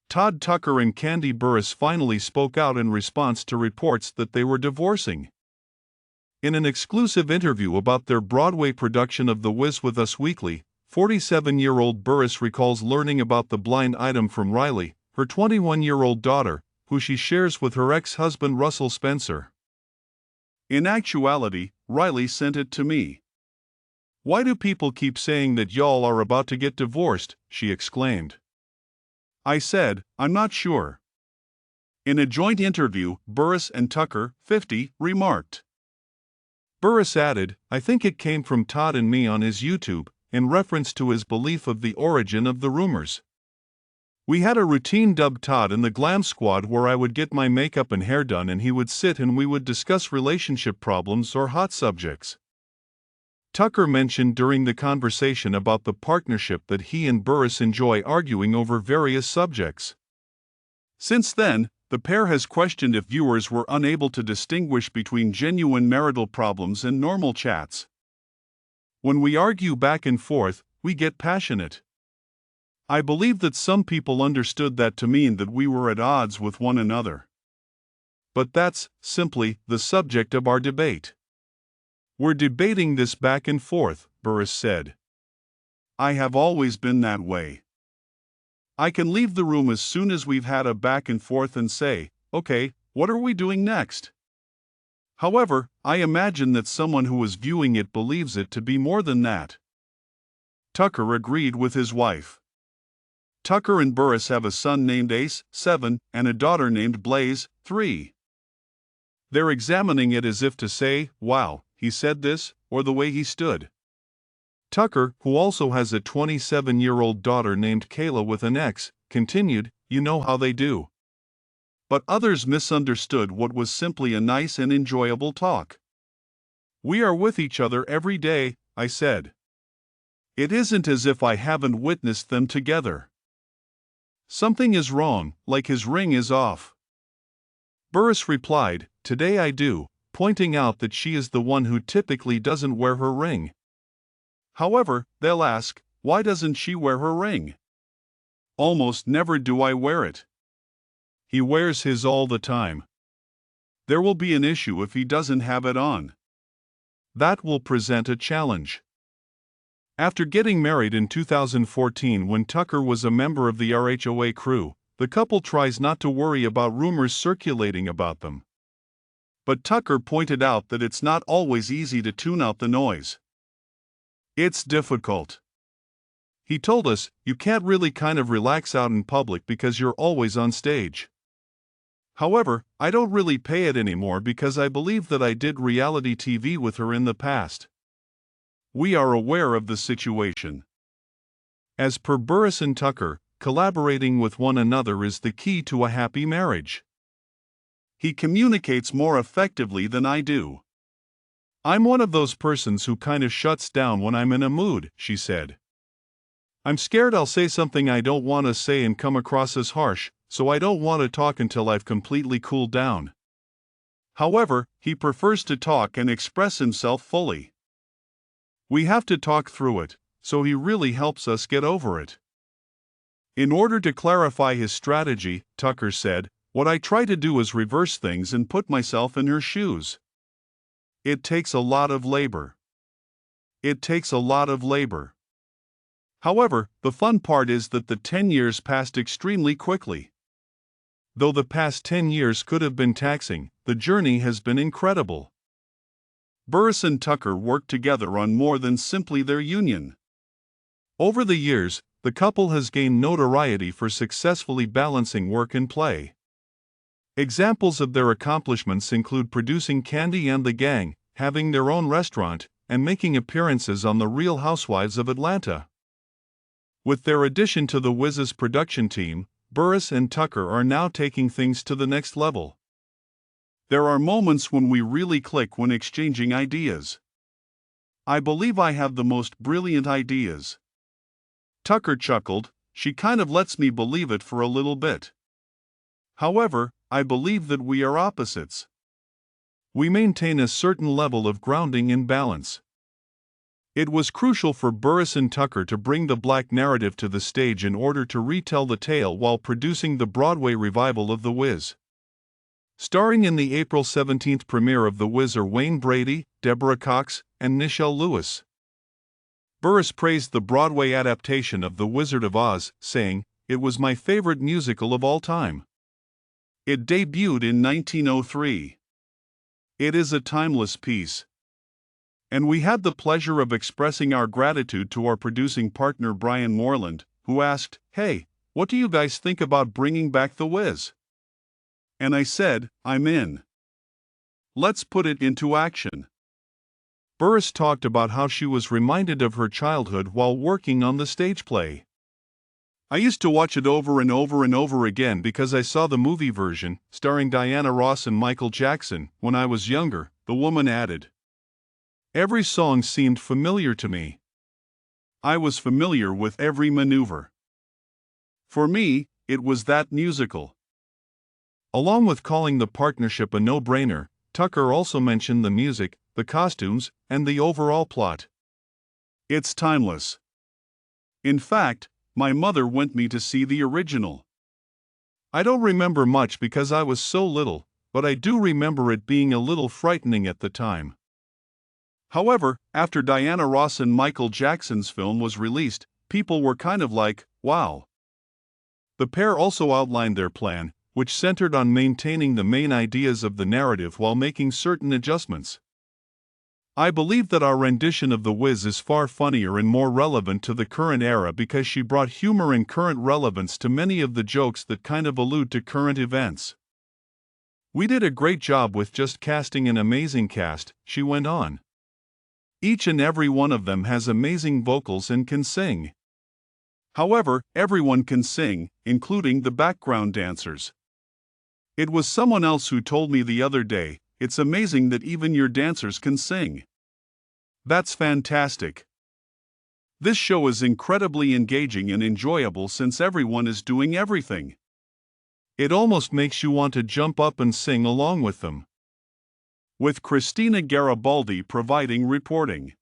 Todd Tucker and Kandi Burruss finally spoke out in response to reports that they were divorcing. In an exclusive interview about their Broadway production of The Wiz with Us Weekly, 47-year-old Burruss recalls learning about the blind item from Riley, her 21-year-old daughter, who she shares with her ex-husband Russell Spencer. "In actuality, Riley sent it to me. Why do people keep saying that y'all are about to get divorced?" she exclaimed. "I said, I'm not sure." In a joint interview, Burruss and Tucker, 50, remarked. Burruss added, "I think it came from Todd and me on his YouTube, in reference to his belief of the origin of the rumors. We had a routine dubbed Todd and the Glam Squad where I would get my makeup and hair done and he would sit and we would discuss relationship problems or hot subjects." Tucker mentioned during the conversation about the partnership that he and Burruss enjoy arguing over various subjects. Since then, the pair has questioned if viewers were unable to distinguish between genuine marital problems and normal chats. "When we argue back and forth, we get passionate. I believe that some people understood that to mean that we were at odds with one another. But that's, simply, the subject of our debate. We're debating this back and forth," Burruss said. "I have always been that way. I can leave the room as soon as we've had a back and forth and say, okay, what are we doing next? However, I imagine that someone who is viewing it believes it to be more than that." Tucker agreed with his wife. Tucker and Burruss have a son named Ace, 7, and a daughter named Blaze, 3. They're examining it as if to say, wow, he said this, or the way he stood. Tucker, who also has a 27-year-old daughter named Kayla with an X, continued, "You know how they do. But others misunderstood what was simply a nice and enjoyable talk. We are with each other every day," I said. "It isn't as if I haven't witnessed them together. Something is wrong, like his ring is off." Burruss replied, "Today I do," pointing out that she is the one who typically doesn't wear her ring. However, they'll ask, why doesn't she wear her ring? "Almost never do I wear it. He wears his all the time. There will be an issue if he doesn't have it on. That will present a challenge." After getting married in 2014 when Tucker was a member of the RHOA crew, the couple tries not to worry about rumors circulating about them. But Tucker pointed out that it's not always easy to tune out the noise. "It's difficult. He told us, you can't really kind of relax out in public because you're always on stage. However, I don't really pay it anymore because I believe that I did reality TV with her in the past. We are aware of the situation." As per Burruss and Tucker, collaborating with one another is the key to a happy marriage. "He communicates more effectively than I do. I'm one of those persons who kind of shuts down when I'm in a mood," she said. "I'm scared I'll say something I don't want to say and come across as harsh, so I don't want to talk until I've completely cooled down. However, he prefers to talk and express himself fully. We have to talk through it, so he really helps us get over it." In order to clarify his strategy, Tucker said, "What I try to do is reverse things and put myself in her shoes. It takes a lot of labor. However, the fun part is that the 10 years passed extremely quickly. Though the past 10 years could have been taxing, the journey has been incredible." Burruss and Tucker worked together on more than simply their union. Over the years, the couple has gained notoriety for successfully balancing work and play. Examples of their accomplishments include producing Kandi and the Gang, having their own restaurant, and making appearances on The Real Housewives of Atlanta. With their addition to the Wiz's production team, Burruss and Tucker are now taking things to the next level. "There are moments when we really click when exchanging ideas. I believe I have the most brilliant ideas." Tucker chuckled, "She kind of lets me believe it for a little bit. However, I believe that we are opposites. We maintain a certain level of grounding and balance. It was crucial for Burruss and Tucker to bring the Black narrative to the stage in order to retell the tale while producing the Broadway revival of The Wiz. Starring in the April 17 premiere of The Wiz are Wayne Brady, Deborah Cox, and Nichelle Lewis. Burruss praised the Broadway adaptation of The Wizard of Oz, saying, "It was my favorite musical of all time. It debuted in 1903. It is a timeless piece. And we had the pleasure of expressing our gratitude to our producing partner Brian Moreland, who asked, 'Hey, what do you guys think about bringing back The Wiz?' And I said, 'I'm in. Let's put it into action.'" Burruss talked about how she was reminded of her childhood while working on the stage play. "I used to watch it over and over and over again because I saw the movie version, starring Diana Ross and Michael Jackson, when I was younger," the woman added. "Every song seemed familiar to me. I was familiar with every maneuver. For me, it was that musical." Along with calling the partnership a no-brainer, Tucker also mentioned the music, the costumes, and the overall plot. "It's timeless. In fact, my mother went me to see the original. I don't remember much because I was so little, but I do remember it being a little frightening at the time. However, after Diana Ross and Michael Jackson's film was released, people were kind of like, wow." The pair also outlined their plan, which centered on maintaining the main ideas of the narrative while making certain adjustments. "I believe that our rendition of The Wiz is far funnier and more relevant to the current era because she brought humor and current relevance to many of the jokes that kind of allude to current events. We did a great job with just casting an amazing cast," she went on. "Each and every one of them has amazing vocals and can sing. However, everyone can sing, including the background dancers. It was someone else who told me the other day, 'It's amazing that even your dancers can sing.' That's fantastic. This show is incredibly engaging and enjoyable since everyone is doing everything. It almost makes you want to jump up and sing along with them." With Christina Garibaldi providing reporting.